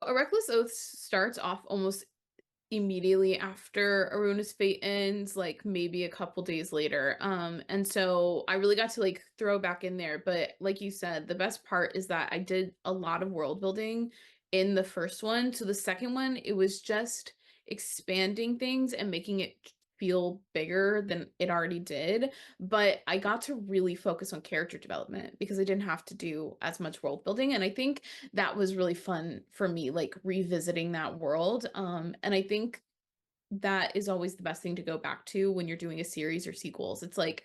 A Reckless Oath starts off almost immediately after Aruna's fate ends, like maybe a couple days later. And so I really got to like throw back in there. But like you said, the best part is that I did a lot of world building in the first one. So the second one, it was just expanding things and making it feel bigger than it already did. But I got to really focus on character development because I didn't have to do as much world building. And I think that was really fun for me, like revisiting that world. And I think that is always the best thing to go back to when you're doing a series or sequels. It's like,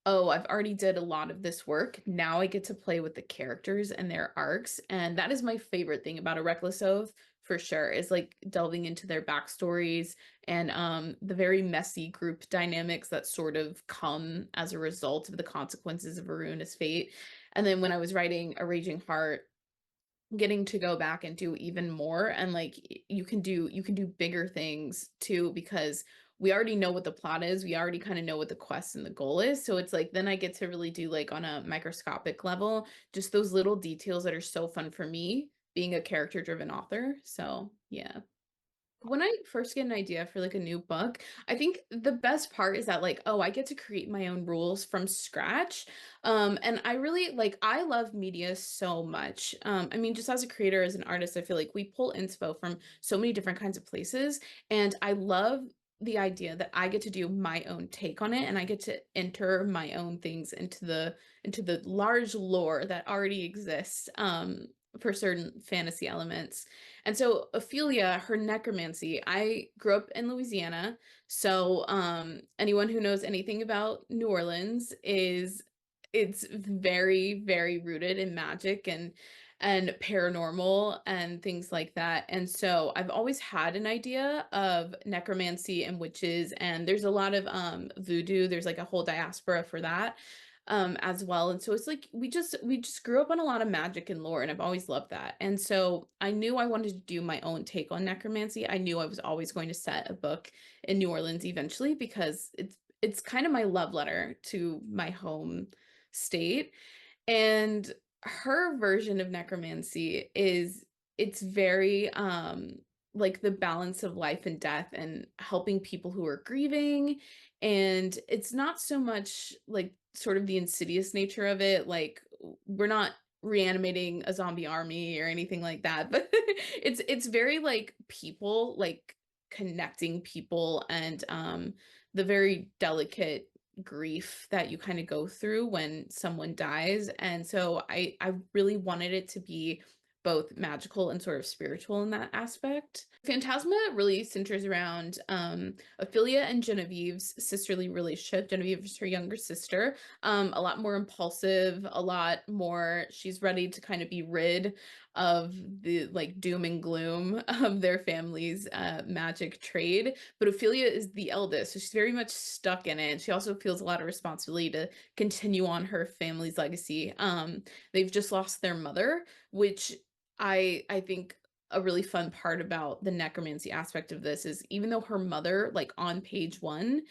oh, I've already did a lot of this work. Now I get to play with the characters and their arcs. And that is my favorite thing about a Reckless Oath for sure, is like delving into their backstories and the very messy group dynamics that sort of come as a result of the consequences of Aruna's fate. And then when I was writing A Raging Heart, getting to go back and do even more, and like you can do bigger things too, because we already know what the plot is, we already kind of know what the quest and the goal is, so it's like then I get to really do like on a microscopic level just those little details that are so fun for me being a character driven author. So yeah, when I first get an idea for like a new book, I think the best part is that like, oh, I get to create my own rules from scratch. And I really like I love media so much. I mean, just as a creator, as an artist, I feel like we pull inspo from so many different kinds of places. And I love the idea that I get to do my own take on it and I get to enter my own things into the large lore that already exists. For certain fantasy elements. And so Ophelia, her necromancy, I grew up in Louisiana. So anyone who knows anything about New Orleans is it's very, very rooted in magic and paranormal and things like that. And so I've always had an idea of necromancy and witches, and there's a lot of voodoo. There's like a whole diaspora for that as well. And so it's like we just grew up on a lot of magic and lore, and I've always loved that. And so I knew I wanted to do my own take on necromancy. I knew I was always going to set a book in New Orleans eventually because it's kind of my love letter to my home state. And her version of necromancy is it's very like the balance of life and death and helping people who are grieving. And it's not so much like sort of the insidious nature of it. Like we're not reanimating a zombie army or anything like that, but it's very like people like connecting people and the very delicate grief that you kind of go through when someone dies. And so I really wanted it to be both magical and sort of spiritual in that aspect. Phantasma really centers around Ophelia and Genevieve's sisterly relationship. Genevieve is her younger sister, a lot more impulsive, a lot more, she's ready to kind of be rid of the like doom and gloom of their family's magic trade. But Ophelia is the eldest, so she's very much stuck in it. She also feels a lot of responsibility to continue on her family's legacy. They've just lost their mother, which I think a really fun part about the necromancy aspect of this is even though her mother, like on page one,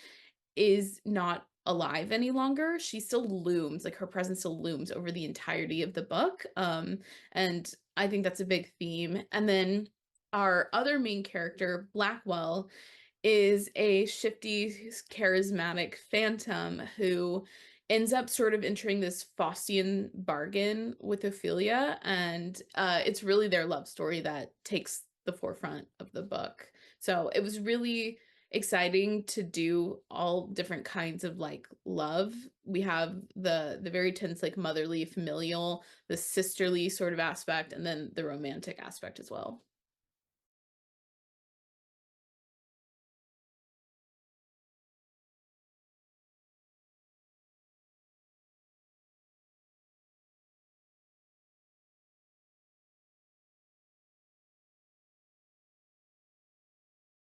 is not alive any longer, she still looms, like her presence still looms over the entirety of the book. And I think that's a big theme. And then our other main character, Blackwell, is a shifty, charismatic phantom who ends up sort of entering this Faustian bargain with Ophelia, and it's really their love story that takes the forefront of the book. So it was really exciting to do all different kinds of like love. We have the very tense like motherly, familial, the sisterly sort of aspect, and then the romantic aspect as well.